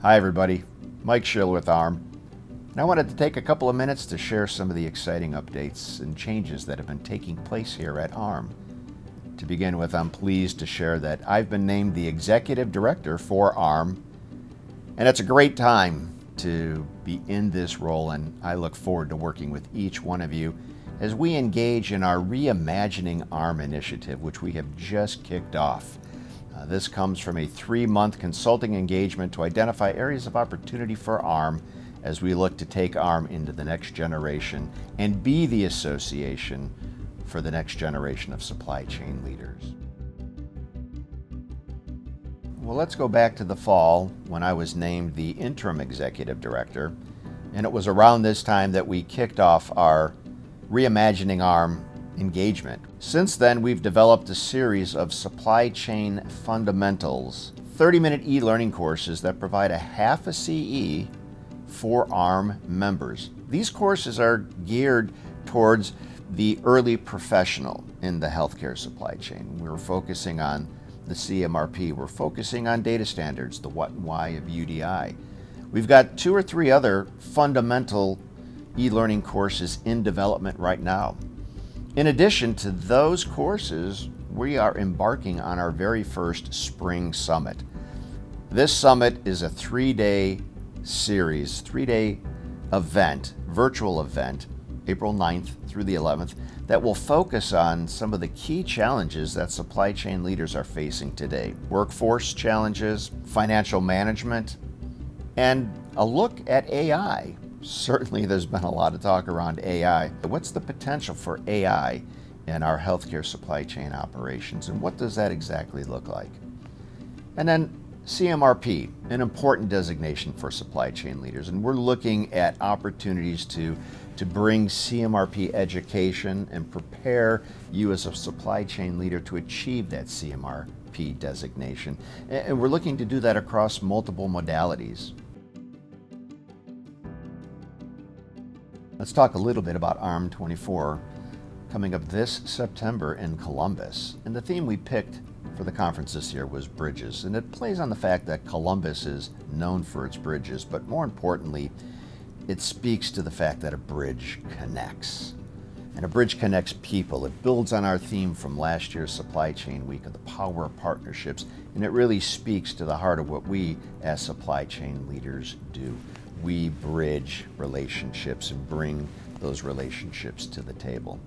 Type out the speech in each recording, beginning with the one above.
Hi everybody, Mike Schiller with AHRMM. And I wanted to take a couple of minutes to share some of the exciting updates and changes that have been taking place here at AHRMM. To begin with, I'm pleased to share that I've been named the Executive Director for AHRMM, and it's a great time to be in this role, and I look forward to working with each one of you as we engage in our Reimagining AHRMM initiative, which we have just kicked off. This comes from a 3-month consulting engagement to identify areas of opportunity for AHRMM as we look to take AHRMM into the next generation and be the association for the next generation of supply chain leaders. Well, let's go back to the fall when I was named the Interim Executive Director, and it was around this time that we kicked off our Reimagining AHRMM engagement. Since then, we've developed a series of supply chain fundamentals, 30-minute e-learning courses that provide a half a CE for AHRMM members. These courses are geared towards the early professional in the healthcare supply chain. We're focusing on the CMRP. We're focusing on data standards, the what and why of UDI. We've got 2 or 3 other fundamental e-learning courses in development right now. In addition to those courses, we are embarking on our very first spring summit. This summit is a 3-day series, 3-day event, virtual event, April 9th through the 11th, that will focus on some of the key challenges that supply chain leaders are facing today. Workforce challenges, financial management, and a look at AI. Certainly there's been a lot of talk around AI. What's the potential for AI in our healthcare supply chain operations, and what does that exactly look like? And then CMRP, an important designation for supply chain leaders, and we're looking at opportunities to bring CMRP education and prepare you as a supply chain leader to achieve that CMRP designation. And we're looking to do that across multiple modalities. Let's talk a little bit about AHRMM 24 coming up this September in Columbus. And the theme we picked for the conference this year was bridges. And it plays on the fact that Columbus is known for its bridges, but more importantly, it speaks to the fact that a bridge connects. And a bridge connects people. It builds on our theme from last year's Supply Chain Week of the power of partnerships. And it really speaks to the heart of what we as supply chain leaders do. We bridge relationships and bring those relationships to the table.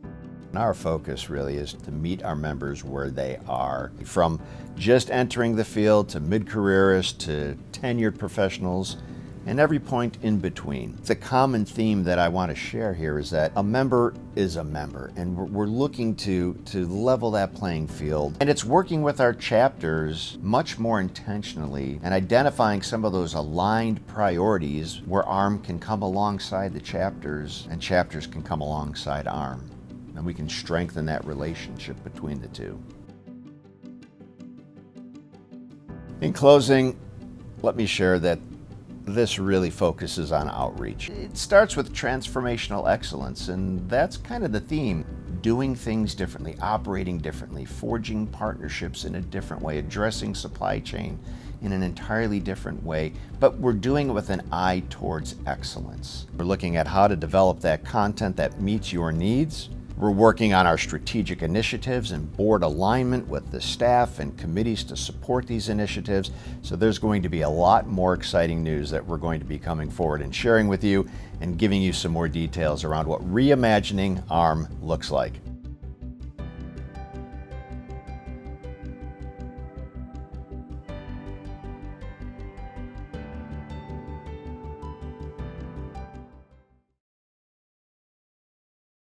And our focus really is to meet our members where they are, from just entering the field to mid-careerists to tenured professionals and every point in between. The common theme that I want to share here is that a member is a member, and we're looking to level that playing field. And it's working with our chapters much more intentionally and identifying some of those aligned priorities where AHRMM can come alongside the chapters and chapters can come alongside AHRMM. And we can strengthen that relationship between the two. In closing, let me share that this really focuses on outreach. It starts with transformational excellence, and that's kind of the theme. Doing things differently, operating differently, forging partnerships in a different way, addressing supply chain in an entirely different way, but we're doing it with an eye towards excellence. We're looking at how to develop that content that meets your needs. We're working on our strategic initiatives and board alignment with the staff and committees to support these initiatives. So there's going to be a lot more exciting news that we're going to be coming forward and sharing with you and giving you some more details around what Reimagining AHRMM looks like.